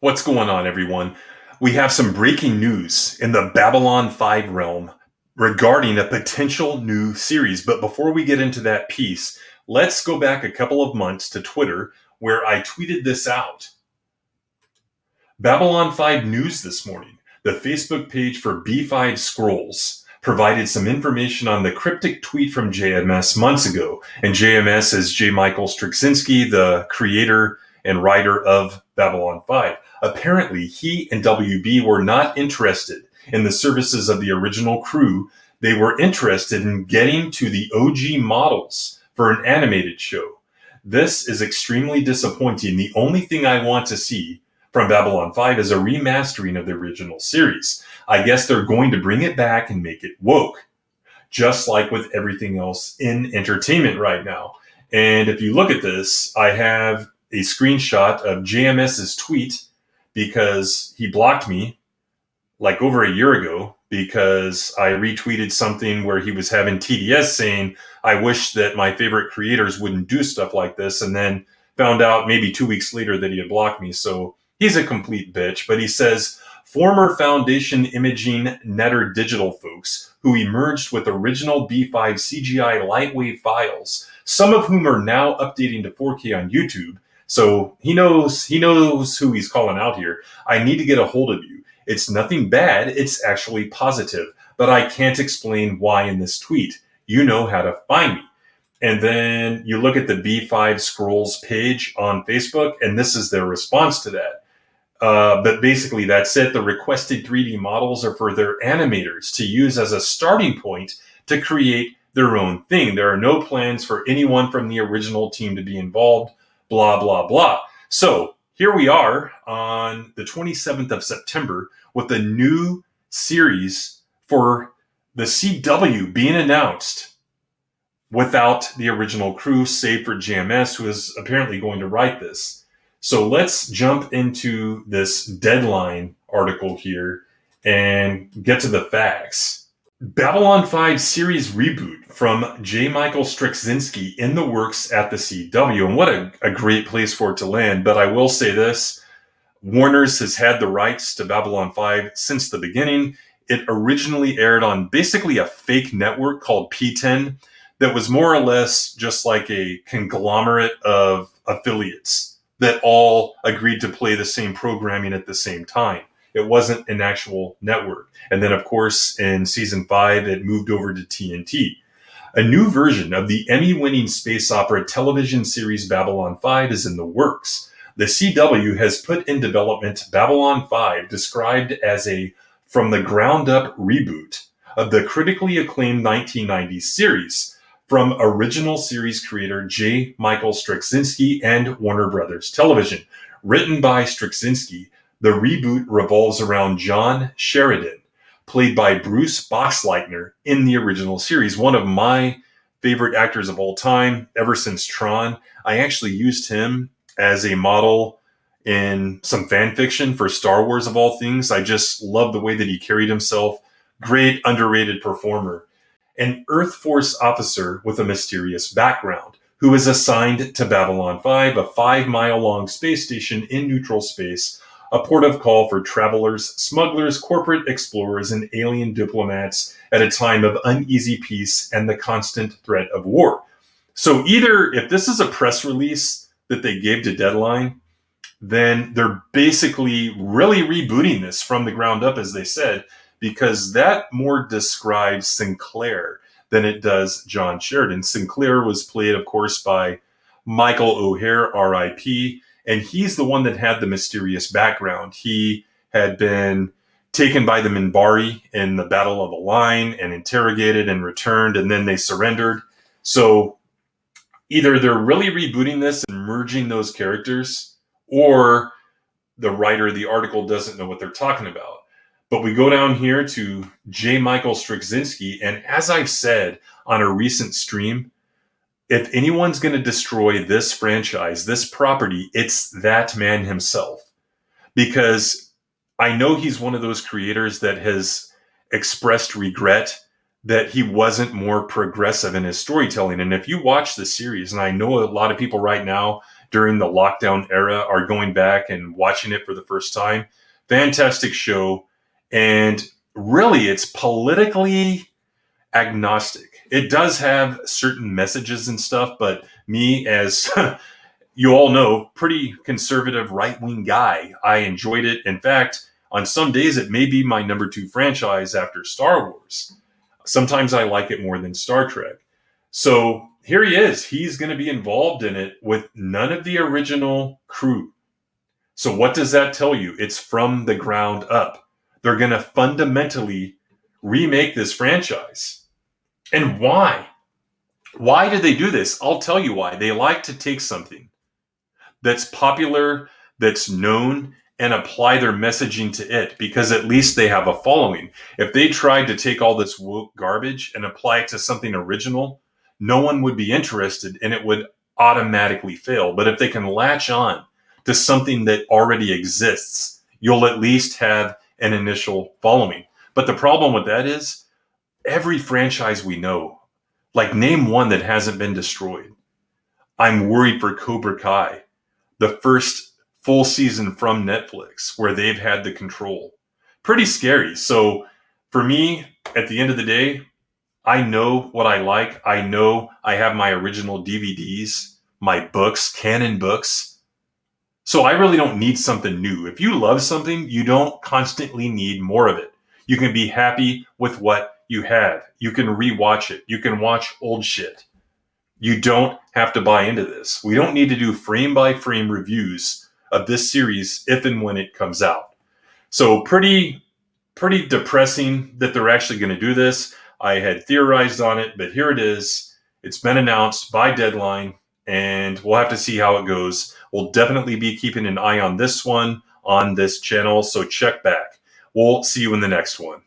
What's going on, everyone? We have some breaking news in the Babylon 5 realm regarding a potential new series. But before we get into that piece, let's go back a couple of months to Twitter where I tweeted this out. Babylon 5 News this morning, the Facebook page for B5 Scrolls, provided some information on the cryptic tweet from JMS months ago. And JMS is J. Michael Straczynski, the creator and writer of Babylon 5. Apparently, he and WB were not interested in the services of the original crew. They were interested in getting to the OG models for an animated show. This is extremely disappointing. The only thing I want to see from Babylon 5 is a remastering of the original series. I guess they're going to bring it back and make it woke, just like with everything else in entertainment right now. And if you look at this, I have a screenshot of JMS's tweet because he blocked me like over a year ago because I retweeted something where he was having TDS saying, I wish that my favorite creators wouldn't do stuff like this, and then found out maybe 2 weeks later that he had blocked me. So he's a complete bitch. But he says, former Foundation Imaging Netter Digital folks who emerged with original B5 CGI lightwave files, some of whom are now updating to 4K on YouTube. So he knows who he's calling out here. I need to get a hold of you. It's nothing bad. It's actually positive, but I can't explain why in this tweet. You know how to find me. And then you look at the B5 Scrolls page on Facebook, and this is their response to that. But basically, that's it. The requested 3D models are for their animators to use as a starting point to create their own thing. There are no plans for anyone from the original team to be involved, blah, blah, blah. So here we are on the 27th of September with a new series for the CW being announced without the original crew, save for JMS, who is apparently going to write this. So let's jump into this Deadline article here and get to the facts. Babylon 5 series reboot from J. Michael Straczynski in the works at the CW. And what a great place for it to land. But I will say this, Warner's has had the rights to Babylon 5 since the beginning. It originally aired on basically a fake network called P10 that was more or less just like a conglomerate of affiliates that all agreed to play the same programming at the same time. It wasn't an actual network. And then, of course, in season 5, it moved over to TNT. A new version of the Emmy-winning space opera television series Babylon 5 is in the works. The CW has put in development Babylon 5, described as a from-the-ground-up reboot of the critically acclaimed 1990s series from original series creator J. Michael Straczynski and Warner Brothers Television. Written by Straczynski, the reboot revolves around John Sheridan, played by Bruce Boxleitner in the original series. One of my favorite actors of all time, ever since Tron. I actually used him as a model in some fan fiction for Star Wars of all things. I just love the way that he carried himself. Great, underrated performer. An Earth Force officer with a mysterious background who is assigned to Babylon 5, a 5-mile-long space station in neutral space, a port of call for travelers, smugglers, corporate explorers, and alien diplomats at a time of uneasy peace and the constant threat of war. So either if this is a press release that they gave to Deadline, then they're basically really rebooting this from the ground up, as they said, because that more describes Sinclair than it does John Sheridan. Sinclair was played, of course, by Michael O'Hare, R.I.P., and he's the one that had the mysterious background. He had been taken by the Minbari in the Battle of the Line and interrogated and returned, and then they surrendered. So either they're really rebooting this and merging those characters, or the writer of the article doesn't know what they're talking about. But we go down here to J. Michael Straczynski, and as I've said on a recent stream, if anyone's going to destroy this franchise, this property, it's that man himself. Because I know he's one of those creators that has expressed regret that he wasn't more progressive in his storytelling. And if you watch the series, and I know a lot of people right now during the lockdown era are going back and watching it for the first time. Fantastic show. And really, it's politically agnostic. It does have certain messages and stuff, but me, as you all know, pretty conservative right-wing guy, I enjoyed it. In fact, on some days, it may be my number 2 franchise after Star Wars. Sometimes I like it more than Star Trek. So here he is. He's going to be involved in it with none of the original crew. So what does that tell you? It's from the ground up. They're going to fundamentally remake this franchise. And why? Why do they do this? I'll tell you why. They like to take something that's popular, that's known, and apply their messaging to it, because at least they have a following. If they tried to take all this woke garbage and apply it to something original, no one would be interested and it would automatically fail. But if they can latch on to something that already exists, you'll at least have an initial following. But the problem with that is every franchise we know, like name one that hasn't been destroyed. I'm worried for Cobra Kai, the first full season from Netflix where they've had the control. Pretty scary. So for me, at the end of the day, I know what I like. I know I have my original DVDs, my books, canon books. So I really don't need something new. If you love something, you don't constantly need more of it. You can be happy with what you have. You can rewatch it. You can watch old shit. You don't have to buy into this. We don't need to do frame by frame reviews of this series if and when it comes out. So pretty depressing that they're actually going to do this. I had theorized on it, but here it is. It's been announced by deadline, and we'll have to see how it goes. We'll definitely be keeping an eye on this one on this channel, so check back. We'll see you in the next one.